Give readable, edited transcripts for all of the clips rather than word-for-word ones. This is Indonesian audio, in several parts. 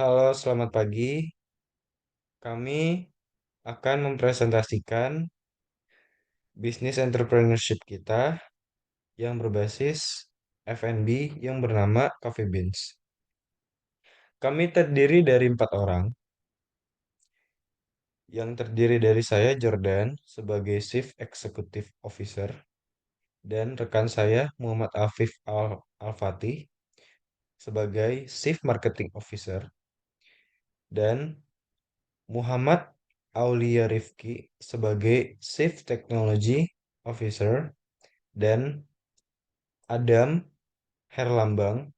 Halo, selamat pagi. Kami akan mempresentasikan bisnis entrepreneurship kita yang berbasis F&B yang bernama Coffee Beans. Kami terdiri dari 4 orang, yang terdiri dari saya, Jordan, sebagai Chief Executive Officer, dan rekan saya, Muhammad Afif Al-Fatih, sebagai Chief Marketing Officer, dan Muhammad Aulia Rifki sebagai Chief Technology Officer, dan Adam Herlambang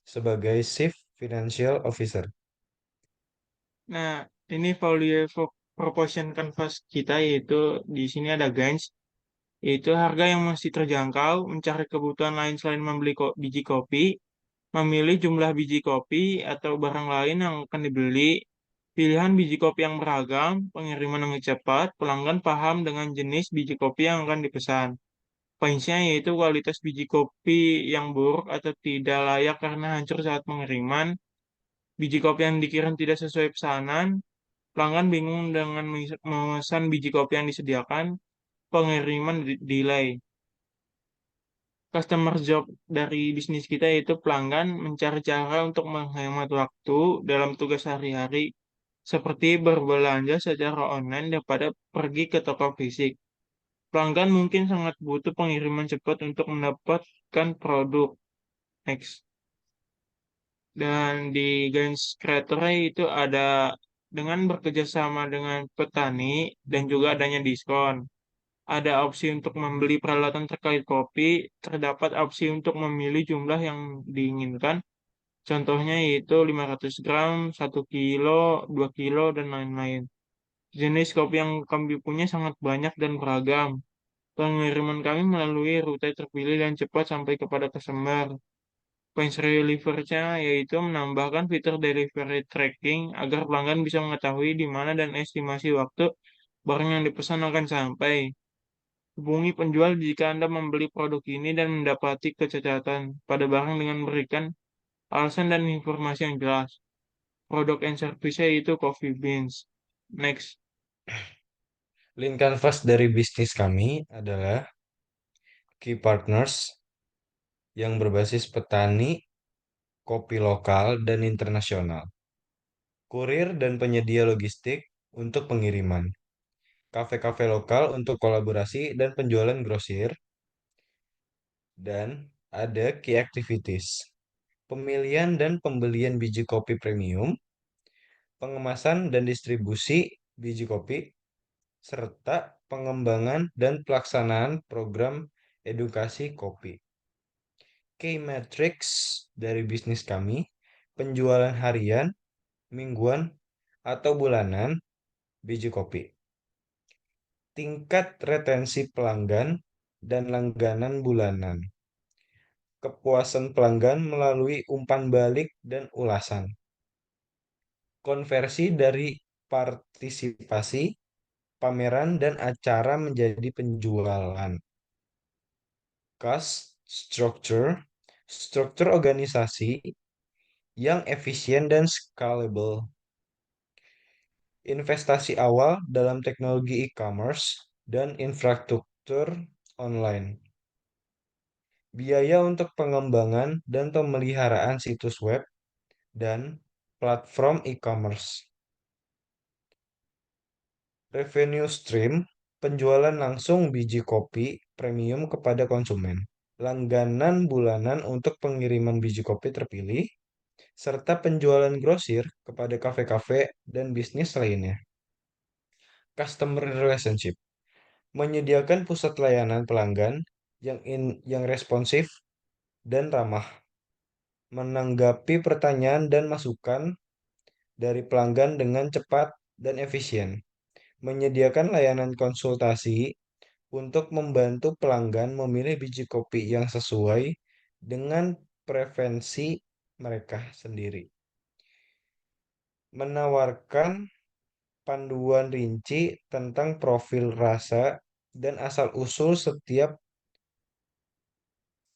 sebagai Chief Financial Officer. Nah, ini value proposition canvas kita yaitu di sini ada Gans, yaitu harga yang masih terjangkau, mencari kebutuhan lain selain membeli biji kopi, memilih jumlah biji kopi atau barang lain yang akan dibeli, pilihan biji kopi yang beragam, pengiriman yang cepat, pelanggan paham dengan jenis biji kopi yang akan dipesan. Poinnya yaitu kualitas biji kopi yang buruk atau tidak layak karena hancur saat pengiriman, biji kopi yang dikirim tidak sesuai pesanan, pelanggan bingung dengan memesan biji kopi yang disediakan, pengiriman delay. Customer job dari bisnis kita yaitu pelanggan mencari cara untuk menghemat waktu dalam tugas sehari-hari, seperti berbelanja secara online daripada pergi ke toko fisik. Pelanggan mungkin sangat butuh pengiriman cepat untuk mendapatkan produk. Next. Dan di Gains Creator itu ada dengan bekerja sama dengan petani dan juga adanya diskon. Ada opsi untuk membeli peralatan terkait kopi, terdapat opsi untuk memilih jumlah yang diinginkan. Contohnya yaitu 500 gram, 1 kilo, 2 kilo, dan lain-lain. Jenis kopi yang kami punya sangat banyak dan beragam. Pengiriman kami melalui rute terpilih dan cepat sampai kepada customer. Points Reliever-nya yaitu menambahkan fitur delivery tracking agar pelanggan bisa mengetahui di mana dan estimasi waktu barang yang dipesan akan sampai. Hubungi penjual jika Anda membeli produk ini dan mendapati kecacatan pada barang dengan memberikan alasan dan informasi yang jelas. Produk and service-nya itu Coffee Beans. Next. Link canvas dari bisnis kami adalah key partners yang berbasis petani, kopi lokal, dan internasional, kurir dan penyedia logistik untuk pengiriman, kafe-kafe lokal untuk kolaborasi dan penjualan grosir, dan ada key activities, pemilihan dan pembelian biji kopi premium, pengemasan dan distribusi biji kopi, serta pengembangan dan pelaksanaan program edukasi kopi. Key metrics dari bisnis kami, penjualan harian, mingguan, atau bulanan biji kopi, tingkat retensi pelanggan dan langganan bulanan, kepuasan pelanggan melalui umpan balik dan ulasan, konversi dari partisipasi, pameran, dan acara menjadi penjualan. Cost structure, struktur organisasi yang efisien dan scalable. Investasi awal dalam teknologi e-commerce dan infrastruktur online. Biaya untuk pengembangan dan pemeliharaan situs web dan platform e-commerce. Revenue stream, penjualan langsung biji kopi premium kepada konsumen. Langganan bulanan untuk pengiriman biji kopi terpilih, serta penjualan grosir kepada kafe-kafe dan bisnis lainnya. Customer relationship, menyediakan pusat layanan pelanggan yang responsif dan ramah, menanggapi pertanyaan dan masukan dari pelanggan dengan cepat dan efisien, menyediakan layanan konsultasi untuk membantu pelanggan memilih biji kopi yang sesuai dengan preferensi mereka sendiri, menawarkan panduan rinci tentang profil rasa dan asal-usul setiap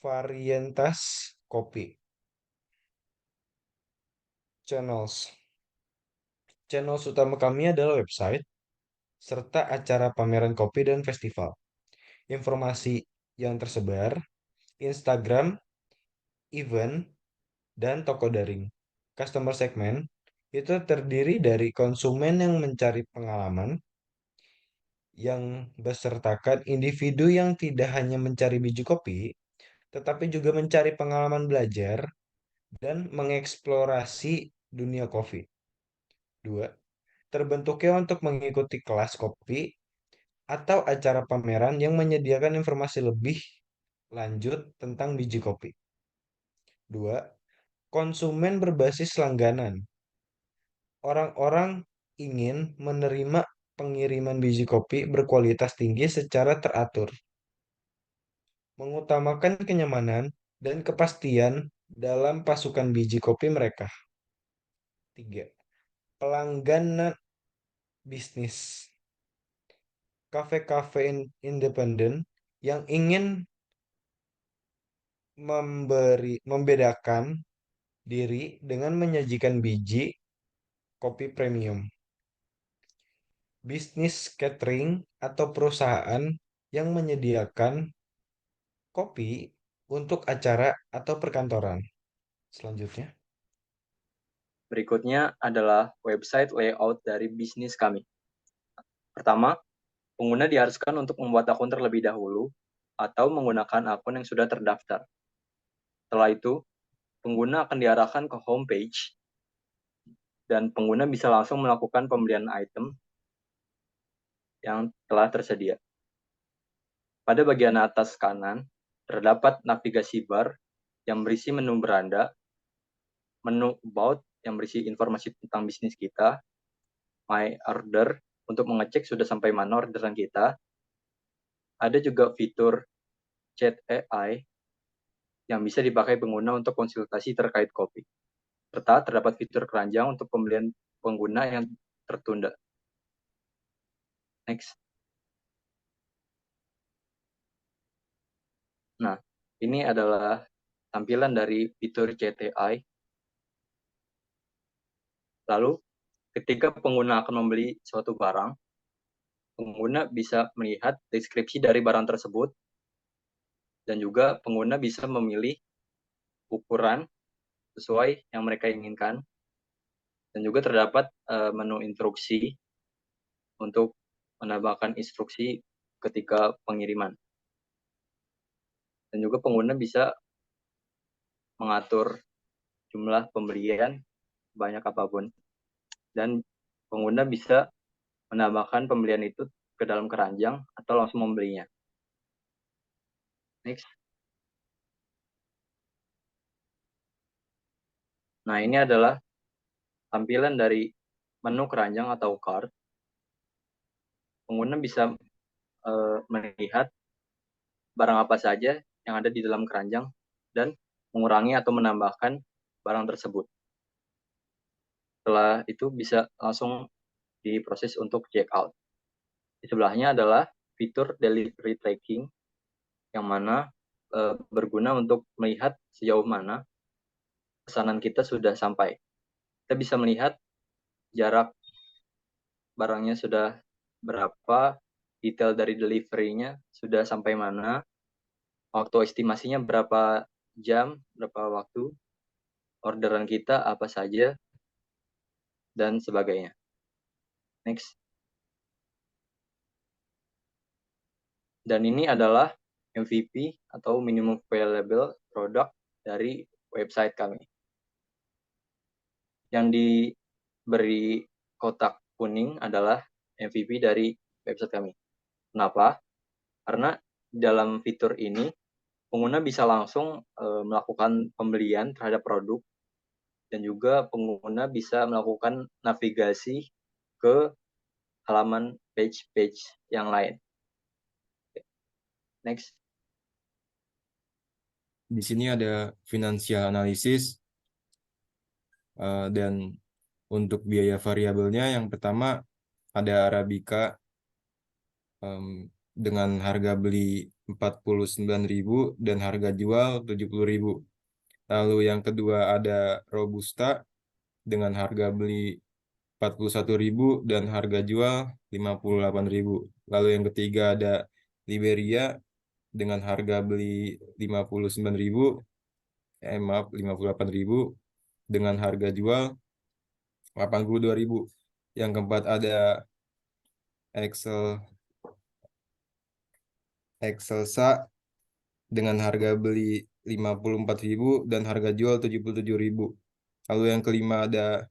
varietas kopi. Channels. Channel utama kami adalah website, serta acara pameran kopi dan festival. Informasi yang tersebar, Instagram, event, dan toko daring. Customer segment itu terdiri dari konsumen yang mencari pengalaman, yang besertakan individu yang tidak hanya mencari biji kopi, tetapi juga mencari pengalaman belajar dan mengeksplorasi dunia kopi. Dua, terbentuknya untuk mengikuti kelas kopi atau acara pameran yang menyediakan informasi lebih lanjut tentang biji kopi. Dua, konsumen berbasis langganan. Orang-orang ingin menerima pengiriman biji kopi berkualitas tinggi secara teratur, mengutamakan kenyamanan dan kepastian dalam pasukan biji kopi mereka. Tiga, pelanggan bisnis. Kafe-kafe independen yang ingin membedakan diri dengan menyajikan biji kopi premium. Bisnis catering atau perusahaan yang menyediakan kopi untuk acara atau perkantoran. Selanjutnya, Berikutnya adalah website layout dari bisnis kami. Pertama, pengguna diharuskan untuk membuat akun terlebih dahulu atau menggunakan akun yang sudah terdaftar. Setelah itu, pengguna akan diarahkan ke homepage dan pengguna bisa langsung melakukan pembelian item yang telah tersedia. Pada bagian atas kanan, terdapat navigasi bar yang berisi menu beranda, menu about yang berisi informasi tentang bisnis kita, my order untuk mengecek sudah sampai mana orderan kita. Ada juga fitur chat AI yang bisa dipakai pengguna untuk konsultasi terkait kopi. Serta terdapat fitur keranjang untuk pembelian pengguna yang tertunda. Next. Nah, ini adalah tampilan dari fitur CTI. Lalu, ketika pengguna akan membeli suatu barang, pengguna bisa melihat deskripsi dari barang tersebut, dan juga pengguna bisa memilih ukuran sesuai yang mereka inginkan, dan juga terdapat menu instruksi untuk menambahkan instruksi ketika pengiriman. Dan juga pengguna bisa mengatur jumlah pembelian banyak apapun. Dan pengguna bisa menambahkan pembelian itu ke dalam keranjang atau langsung membelinya. Next. Nah, ini adalah tampilan dari menu keranjang atau cart. Pengguna bisa melihat barang apa saja yang ada di dalam keranjang dan mengurangi atau menambahkan barang tersebut. Setelah itu bisa langsung diproses untuk check out. Di sebelahnya adalah fitur delivery tracking yang mana berguna untuk melihat sejauh mana pesanan kita sudah sampai. Kita bisa melihat jarak barangnya sudah berapa, detail dari delivery-nya sudah sampai mana, waktu estimasinya berapa jam, berapa waktu, orderan kita apa saja, dan sebagainya. Next. Dan ini adalah MVP atau minimum viable product dari website kami. Yang diberi kotak kuning adalah MVP dari website kami. Kenapa? Karena dalam fitur ini pengguna bisa langsung melakukan pembelian terhadap produk dan juga pengguna bisa melakukan navigasi ke halaman page-page yang lain. Next. Di sini ada financial analysis dan untuk biaya variabelnya yang pertama ada Arabica dengan harga beli 49.000 dan harga jual 70.000. Lalu yang kedua ada Robusta dengan harga beli 41.000 dan harga jual 58.000. Lalu yang ketiga ada Liberia dengan harga beli 59.000, maaf 58.000 dengan harga jual 82.000. Yang keempat ada Excelsa dengan harga beli 54.000 dan harga jual 77.000. Lalu yang kelima ada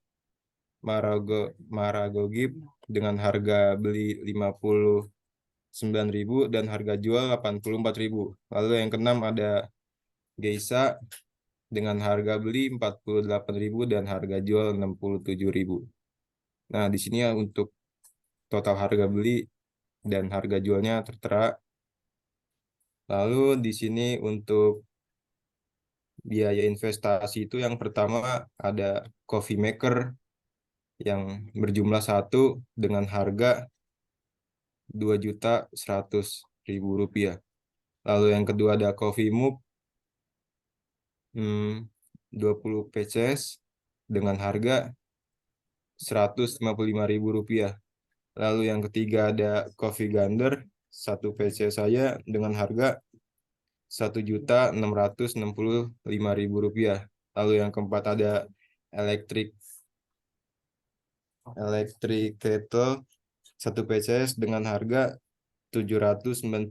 Maragogip dengan harga beli 59.000 dan harga jual 84.000. Lalu yang keenam ada Geisa dengan harga beli 48.000 dan harga jual 67.000. Nah, di sini ya untuk total harga beli dan harga jualnya tertera. Lalu di sini untuk biaya investasi itu yang pertama ada coffee maker yang berjumlah 1 dengan harga 2.100.000 rupiah. Lalu yang kedua ada coffee mug 20 pcs dengan harga 155.000 rupiah. Lalu yang ketiga ada coffee gander 1 pc saya dengan harga 1.665.000 rupiah. Lalu yang keempat ada electric kettle 1 pcs dengan harga 799.000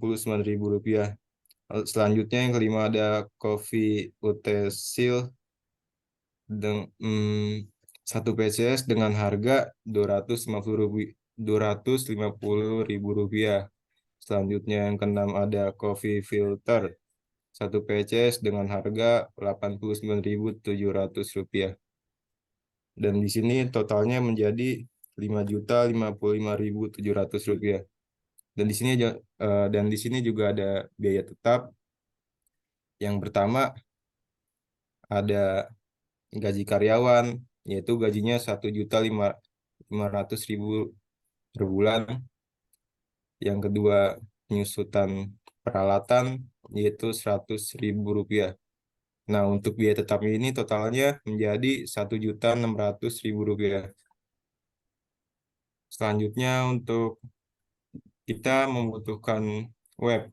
rupiah. Selanjutnya yang kelima ada coffee utensil 1 pcs dengan harga 250.000 rupiah. Selanjutnya yang keenam ada coffee filter 1 pcs dengan harga 89.700 rupiah. Dan di sini totalnya menjadi 5.055.700 rupiah. Dan di sini juga ada biaya tetap. Yang pertama ada gaji karyawan, yaitu gajinya 1.500.000 per bulan. Yang kedua penyusutan peralatan, yaitu 100.000 rupiah. Nah, untuk biaya tetap ini totalnya menjadi 1.600.000 rupiah. Selanjutnya untuk kita membutuhkan web.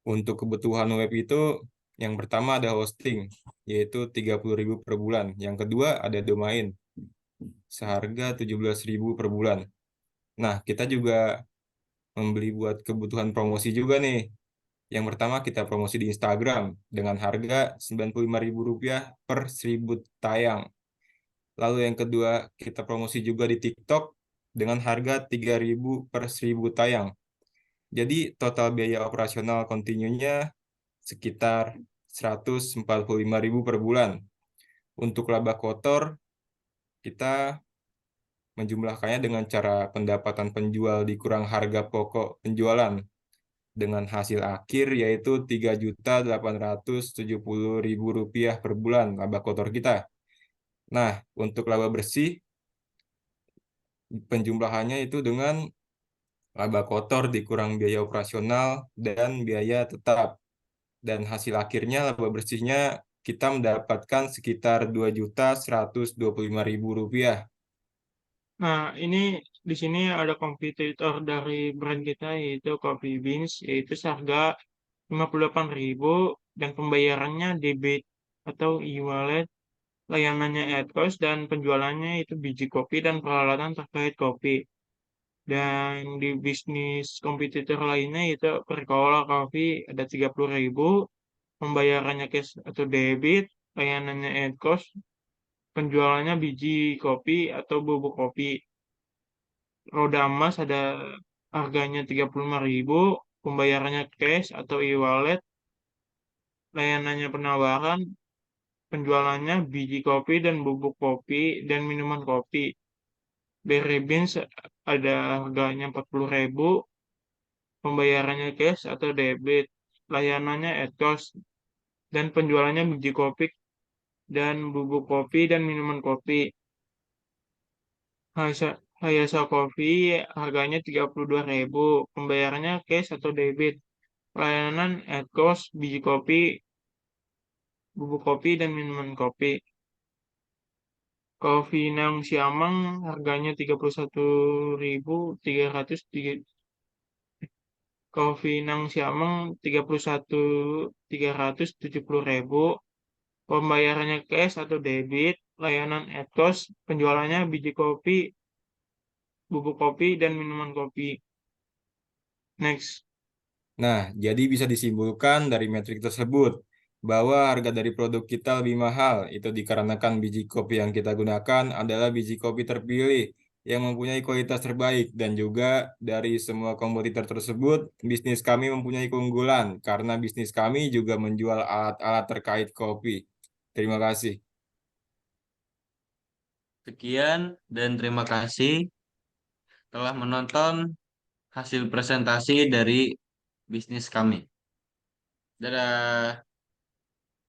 Untuk kebutuhan web itu yang pertama ada hosting, yaitu 30.000 per bulan. Yang kedua ada domain, seharga 17.000 per bulan. Nah, kita juga membeli buat kebutuhan promosi juga nih. Yang pertama kita promosi di Instagram dengan harga 95.000 rupiah per 1.000 tayang. Lalu yang kedua kita promosi juga di TikTok dengan harga 3.000 per 1.000 tayang. Jadi total biaya operasional kontinunya sekitar 145.000 per bulan. Untuk laba kotor kita menjumlahkannya dengan cara pendapatan penjual dikurang harga pokok penjualan dengan hasil akhir yaitu 3.870.000 rupiah per bulan laba kotor kita. Nah, untuk laba bersih penjumlahannya itu dengan laba kotor dikurang biaya operasional dan biaya tetap. Dan hasil akhirnya laba bersihnya kita mendapatkan sekitar 2.125.000 rupiah. Nah, ini di sini ada kompetitor dari brand kita yaitu Coffee Beans, yaitu seharga 58.000 dan pembayarannya debit atau e-wallet, layanannya Adcost dan penjualannya itu biji kopi dan peralatan terkait kopi. Dan di bisnis kompetitor lainnya itu Percola Coffee ada 30.000, pembayarannya cash atau debit, layanannya Adcost, penjualannya biji kopi atau bubuk kopi. Roda emas ada harganya 35.000, pembayarannya cash atau e-wallet, layanannya penawaran, penjualannya biji kopi dan bubuk kopi dan minuman kopi. Berry Beans ada harganya 40.000, pembayarannya cash atau debit, layanannya at cost, dan penjualannya biji kopi dan bubuk kopi dan minuman kopi. Hayasa Coffee harganya 32.000, pembayarannya cash atau debit, layanan at cost, biji kopi, bubuk kopi, dan minuman kopi. Kopi Nang Siamang harganya 31.300. Kopi Nang Siamang 31.370.000. Pembayarannya cash atau debit. Layanan etos. Penjualannya biji kopi, bubuk kopi, dan minuman kopi. Next. Nah, jadi bisa disimpulkan dari metrik tersebut bahwa harga dari produk kita lebih mahal. Itu dikarenakan biji kopi yang kita gunakan adalah biji kopi terpilih yang mempunyai kualitas terbaik dan juga dari semua kompetitor tersebut, bisnis kami mempunyai keunggulan karena bisnis kami juga menjual alat-alat terkait kopi. Terima kasih. Sekian dan terima kasih telah menonton hasil presentasi dari bisnis kami. Dadah.